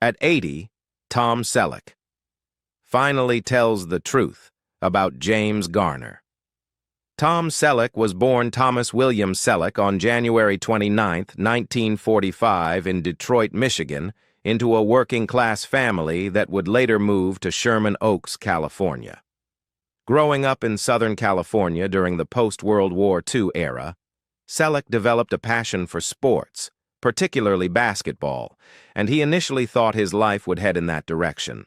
At 80, Tom Selleck finally tells the truth about James Garner. Tom Selleck was born Thomas William Selleck on January 29, 1945, in Detroit, Michigan, into a working-class family that would later move to Sherman Oaks, California. Growing up in Southern California during the post-World War II era, Selleck developed a passion for sports, particularly basketball, and he initially thought his life would head in that direction.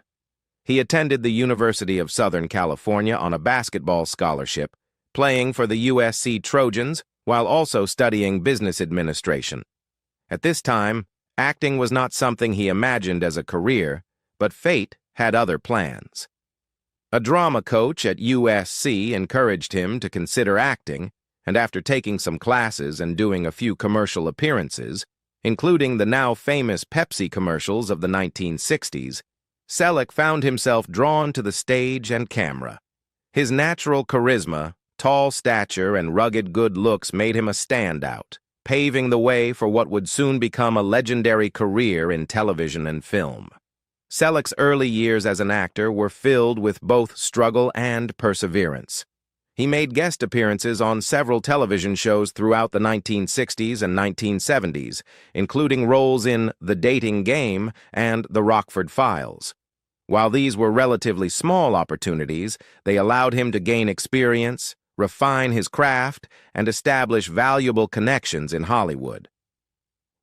He attended the University of Southern California on a basketball scholarship, playing for the USC Trojans while also studying business administration. At this time, acting was not something he imagined as a career, but fate had other plans. A drama coach at USC encouraged him to consider acting, and after taking some classes and doing a few commercial appearances, including the now famous Pepsi commercials of the 1960s, Selleck found himself drawn to the stage and camera. His natural charisma, tall stature, and rugged good looks made him a standout, paving the way for what would soon become a legendary career in television and film. Selleck's early years as an actor were filled with both struggle and perseverance. He made guest appearances on several television shows throughout the 1960s and 1970s, including roles in The Dating Game and The Rockford Files. While these were relatively small opportunities, they allowed him to gain experience, refine his craft, and establish valuable connections in Hollywood.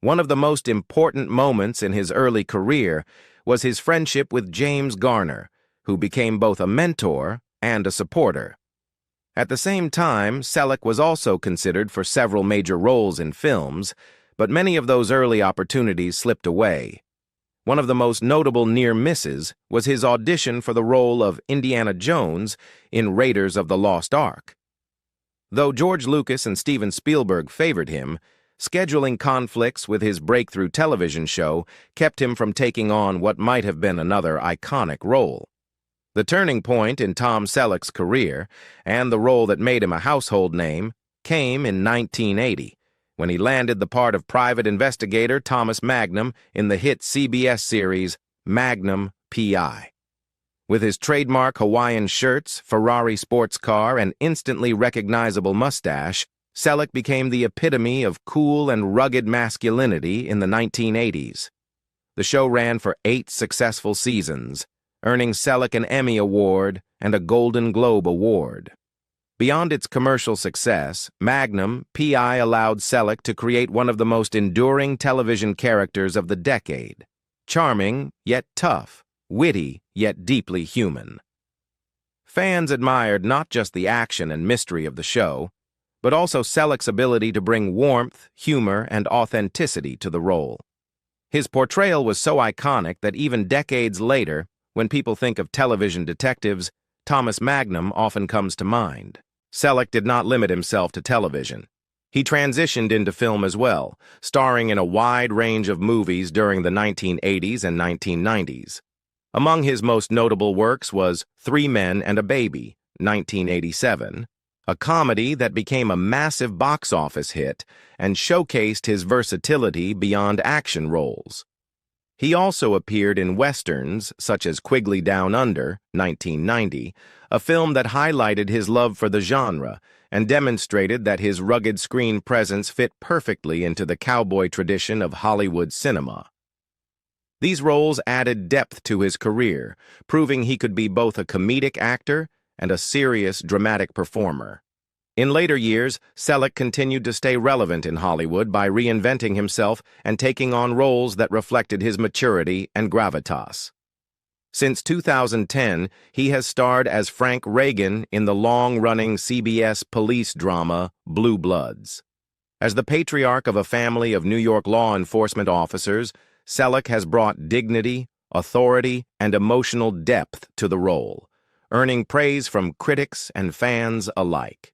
One of the most important moments in his early career was his friendship with James Garner, who became both a mentor and a supporter. At the same time, Selleck was also considered for several major roles in films, but many of those early opportunities slipped away. One of the most notable near misses was his audition for the role of Indiana Jones in Raiders of the Lost Ark. Though George Lucas and Steven Spielberg favored him, scheduling conflicts with his breakthrough television show kept him from taking on what might have been another iconic role. The turning point in Tom Selleck's career, and the role that made him a household name, came in 1980, when he landed the part of private investigator Thomas Magnum in the hit CBS series Magnum PI. With his trademark Hawaiian shirts, Ferrari sports car, and instantly recognizable mustache, Selleck became the epitome of cool and rugged masculinity in the 1980s. The show ran for 8 successful seasons, earning Selleck an Emmy Award and a Golden Globe Award. Beyond its commercial success, Magnum PI allowed Selleck to create one of the most enduring television characters of the decade. Charming, yet tough, witty, yet deeply human. Fans admired not just the action and mystery of the show, but also Selleck's ability to bring warmth, humor, and authenticity to the role. His portrayal was so iconic that even decades later, when people think of television detectives, Thomas Magnum often comes to mind. Selleck did not limit himself to television. He transitioned into film as well, starring in a wide range of movies during the 1980s and 1990s. Among his most notable works was 3 Men and a Baby, 1987, a comedy that became a massive box office hit and showcased his versatility beyond action roles. He also appeared in westerns such as Quigley Down Under, 1990, a film that highlighted his love for the genre and demonstrated that his rugged screen presence fit perfectly into the cowboy tradition of Hollywood cinema. These roles added depth to his career, proving he could be both a comedic actor and a serious, dramatic performer. In later years, Selleck continued to stay relevant in Hollywood by reinventing himself and taking on roles that reflected his maturity and gravitas. Since 2010, he has starred as Frank Reagan in the long-running CBS police drama Blue Bloods. As the patriarch of a family of New York law enforcement officers, Selleck has brought dignity, authority, and emotional depth to the role, earning praise from critics and fans alike.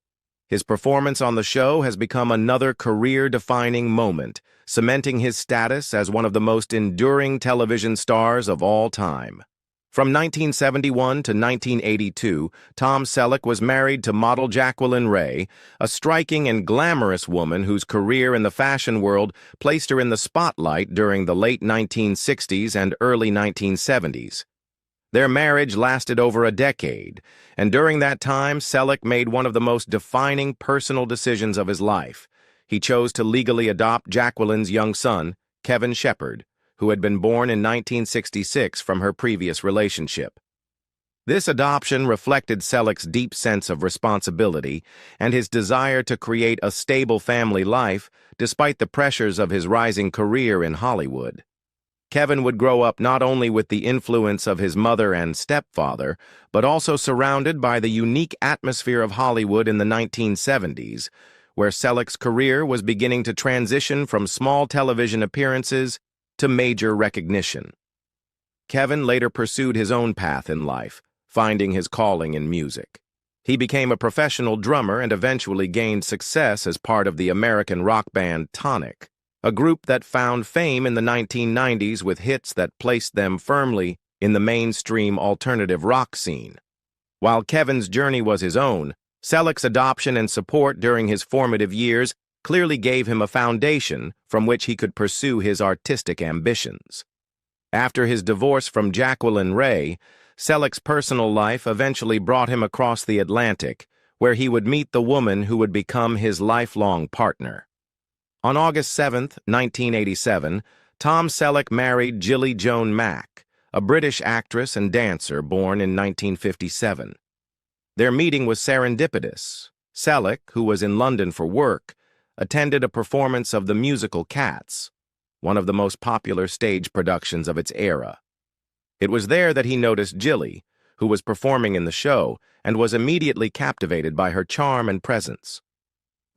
His performance on the show has become another career-defining moment, cementing his status as one of the most enduring television stars of all time. From 1971 to 1982, Tom Selleck was married to model Jacqueline Ray, a striking and glamorous woman whose career in the fashion world placed her in the spotlight during the late 1960s and early 1970s. Their marriage lasted over a decade, and during that time, Selleck made one of the most defining personal decisions of his life. He chose to legally adopt Jacqueline's young son, Kevin Shepard, who had been born in 1966 from her previous relationship. This adoption reflected Selleck's deep sense of responsibility and his desire to create a stable family life despite the pressures of his rising career in Hollywood. Kevin would grow up not only with the influence of his mother and stepfather, but also surrounded by the unique atmosphere of Hollywood in the 1970s, where Selleck's career was beginning to transition from small television appearances to major recognition. Kevin later pursued his own path in life, finding his calling in music. He became a professional drummer and eventually gained success as part of the American rock band Tonic, a group that found fame in the 1990s with hits that placed them firmly in the mainstream alternative rock scene. While Kevin's journey was his own, Selleck's adoption and support during his formative years clearly gave him a foundation from which he could pursue his artistic ambitions. After his divorce from Jacqueline Ray, Selleck's personal life eventually brought him across the Atlantic, where he would meet the woman who would become his lifelong partner. On August 7, 1987, Tom Selleck married Gilly Joan Mack, a British actress and dancer born in 1957. Their meeting was serendipitous. Selleck, who was in London for work, attended a performance of the musical Cats, one of the most popular stage productions of its era. It was there that he noticed Gilly, who was performing in the show, and was immediately captivated by her charm and presence.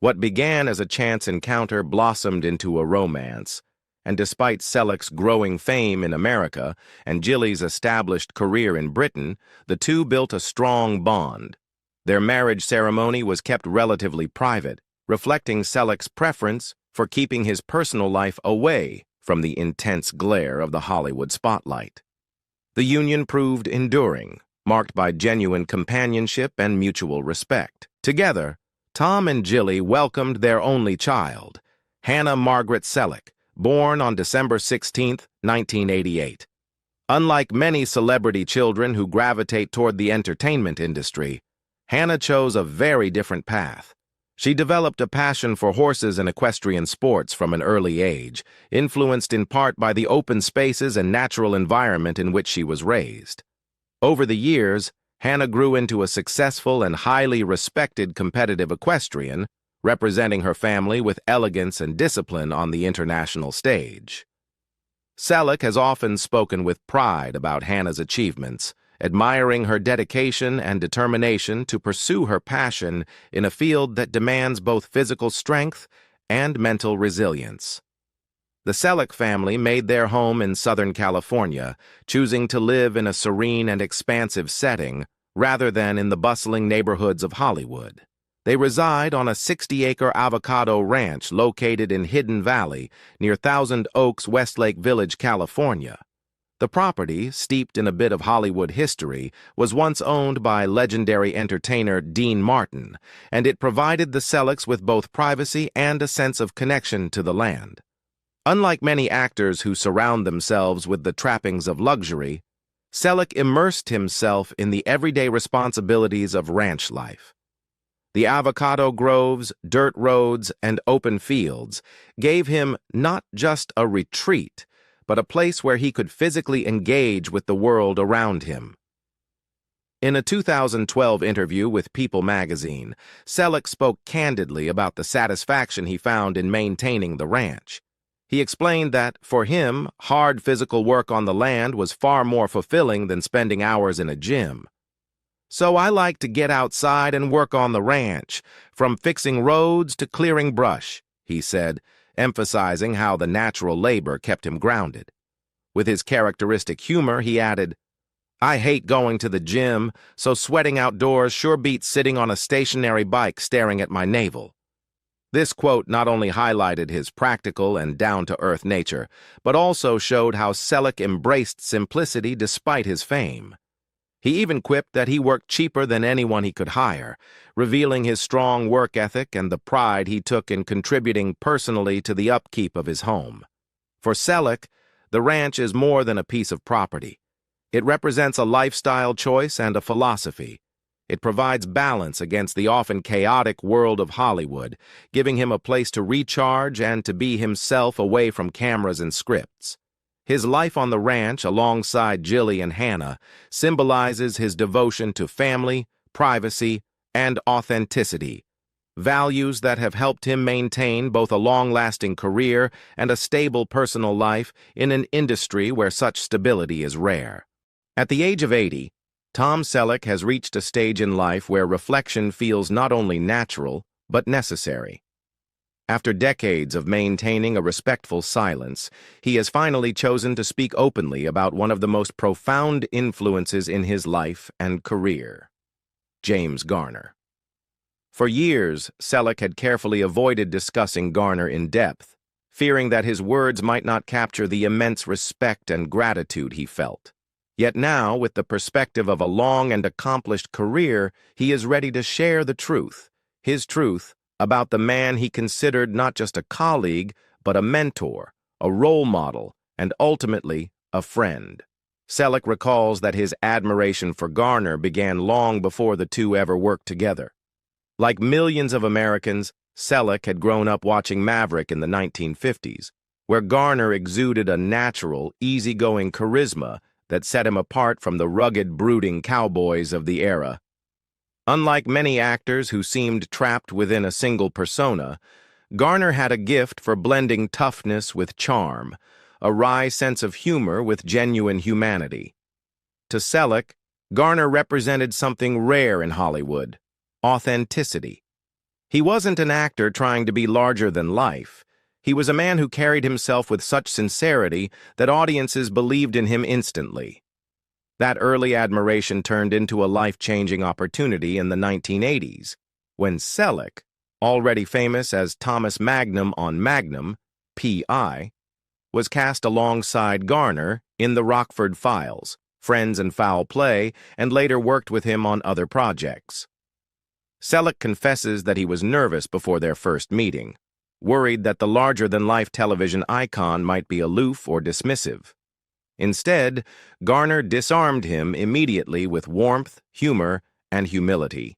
What began as a chance encounter blossomed into a romance, and despite Selleck's growing fame in America and Gilly's established career in Britain, the two built a strong bond. Their marriage ceremony was kept relatively private, reflecting Selleck's preference for keeping his personal life away from the intense glare of the Hollywood spotlight. The union proved enduring, marked by genuine companionship and mutual respect. Together, Tom and Gilly welcomed their only child, Hannah Margaret Selleck, born on December 16, 1988. Unlike many celebrity children who gravitate toward the entertainment industry, Hannah chose a very different path. She developed a passion for horses and equestrian sports from an early age, influenced in part by the open spaces and natural environment in which she was raised. Over the years, Hannah grew into a successful and highly respected competitive equestrian, representing her family with elegance and discipline on the international stage. Selleck has often spoken with pride about Hannah's achievements, admiring her dedication and determination to pursue her passion in a field that demands both physical strength and mental resilience. The Selleck family made their home in Southern California, choosing to live in a serene and expansive setting rather than in the bustling neighborhoods of Hollywood. They reside on a 60-acre avocado ranch located in Hidden Valley near Thousand Oaks, Westlake Village, California. The property, steeped in a bit of Hollywood history, was once owned by legendary entertainer Dean Martin, and it provided the Sellecks with both privacy and a sense of connection to the land. Unlike many actors who surround themselves with the trappings of luxury, Selleck immersed himself in the everyday responsibilities of ranch life. The avocado groves, dirt roads, and open fields gave him not just a retreat, but a place where he could physically engage with the world around him. In a 2012 interview with People magazine, Selleck spoke candidly about the satisfaction he found in maintaining the ranch. He explained that, for him, hard physical work on the land was far more fulfilling than spending hours in a gym. "So I like to get outside and work on the ranch, from fixing roads to clearing brush," he said, emphasizing how the natural labor kept him grounded. With his characteristic humor, he added, "I hate going to the gym, so sweating outdoors sure beats sitting on a stationary bike staring at my navel." This quote not only highlighted his practical and down-to-earth nature, but also showed how Selleck embraced simplicity despite his fame. He even quipped that he worked cheaper than anyone he could hire, revealing his strong work ethic and the pride he took in contributing personally to the upkeep of his home. For Selleck, the ranch is more than a piece of property. It represents a lifestyle choice and a philosophy. It provides balance against the often chaotic world of Hollywood, giving him a place to recharge and to be himself away from cameras and scripts. His life on the ranch, alongside Jilly and Hannah, symbolizes his devotion to family, privacy, and authenticity, values that have helped him maintain both a long-lasting career and a stable personal life in an industry where such stability is rare. At the age of 80, Tom Selleck has reached a stage in life where reflection feels not only natural, but necessary. After decades of maintaining a respectful silence, he has finally chosen to speak openly about one of the most profound influences in his life and career, James Garner. For years, Selleck had carefully avoided discussing Garner in depth, fearing that his words might not capture the immense respect and gratitude he felt. Yet now, with the perspective of a long and accomplished career, he is ready to share the truth, his truth, about the man he considered not just a colleague, but a mentor, a role model, and ultimately, a friend. Selleck recalls that his admiration for Garner began long before the two ever worked together. Like millions of Americans, Selleck had grown up watching Maverick in the 1950s, where Garner exuded a natural, easygoing charisma that set him apart from the rugged, brooding cowboys of the era. Unlike many actors who seemed trapped within a single persona, Garner had a gift for blending toughness with charm, a wry sense of humor with genuine humanity. To Selleck, Garner represented something rare in Hollywood: authenticity. He wasn't an actor trying to be larger than life. He was a man who carried himself with such sincerity that audiences believed in him instantly. That early admiration turned into a life-changing opportunity in the 1980s, when Selleck, already famous as Thomas Magnum on Magnum PI, was cast alongside Garner in The Rockford Files, Friends and Foul Play, and later worked with him on other projects. Selleck confesses that he was nervous before their first meeting, worried that the larger-than-life television icon might be aloof or dismissive. Instead, Garner disarmed him immediately with warmth, humor, and humility.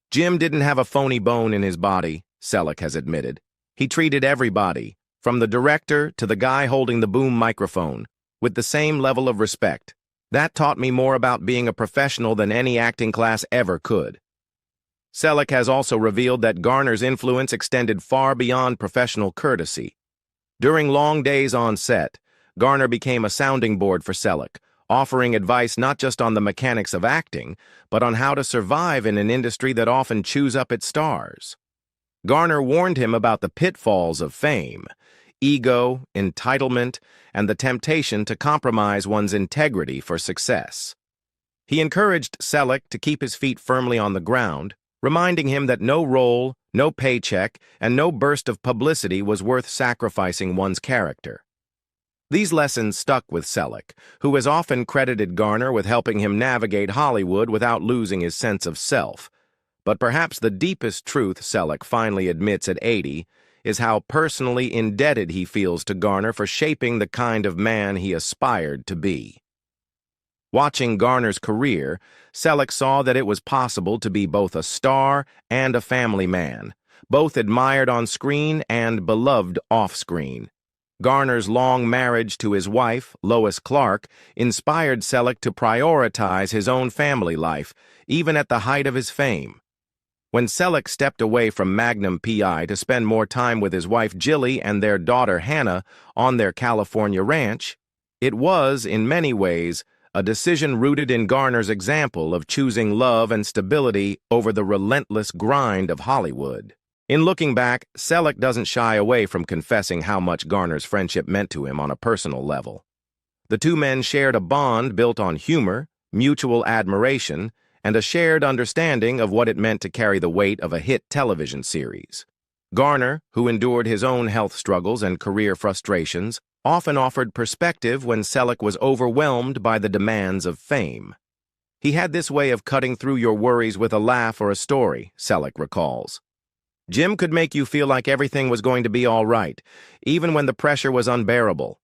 Jim didn't have a phony bone in his body, Selleck has admitted. He treated everybody, from the director to the guy holding the boom microphone, with the same level of respect. That taught me more about being a professional than any acting class ever could. Selleck has also revealed that Garner's influence extended far beyond professional courtesy. During long days on set, Garner became a sounding board for Selleck, offering advice not just on the mechanics of acting, but on how to survive in an industry that often chews up its stars. Garner warned him about the pitfalls of fame, ego, entitlement, and the temptation to compromise one's integrity for success. He encouraged Selleck to keep his feet firmly on the ground, reminding him that no role, no paycheck, and no burst of publicity was worth sacrificing one's character. These lessons stuck with Selleck, who has often credited Garner with helping him navigate Hollywood without losing his sense of self. But perhaps the deepest truth Selleck finally admits at 80 is how personally indebted he feels to Garner for shaping the kind of man he aspired to be. Watching Garner's career, Selleck saw that it was possible to be both a star and a family man, both admired on screen and beloved off-screen. Garner's long marriage to his wife, Lois Clark, inspired Selleck to prioritize his own family life, even at the height of his fame. When Selleck stepped away from Magnum PI to spend more time with his wife Jilly and their daughter Hannah on their California ranch, it was, in many ways, a decision rooted in Garner's example of choosing love and stability over the relentless grind of Hollywood. In looking back, Selleck doesn't shy away from confessing how much Garner's friendship meant to him on a personal level. The two men shared a bond built on humor, mutual admiration, and a shared understanding of what it meant to carry the weight of a hit television series. Garner, who endured his own health struggles and career frustrations, often offered perspective when Selleck was overwhelmed by the demands of fame. He had this way of cutting through your worries with a laugh or a story, Selleck recalls. Jim could make you feel like everything was going to be all right, even when the pressure was unbearable.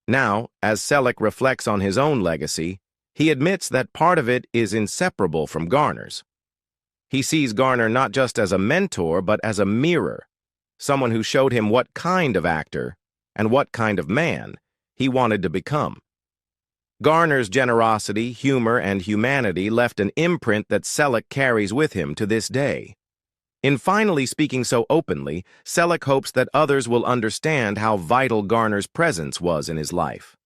Now, as Selleck reflects on his own legacy, he admits that part of it is inseparable from Garner's. He sees Garner not just as a mentor, but as a mirror, someone who showed him what kind of actor and what kind of man he wanted to become. Garner's generosity, humor, and humanity left an imprint that Selleck carries with him to this day. In finally speaking so openly, Selleck hopes that others will understand how vital Garner's presence was in his life.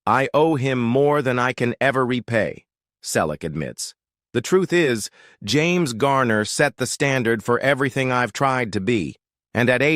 "I owe him more than I can ever repay," Selleck admits. "The truth is, James Garner set the standard for everything I've tried to be, and at age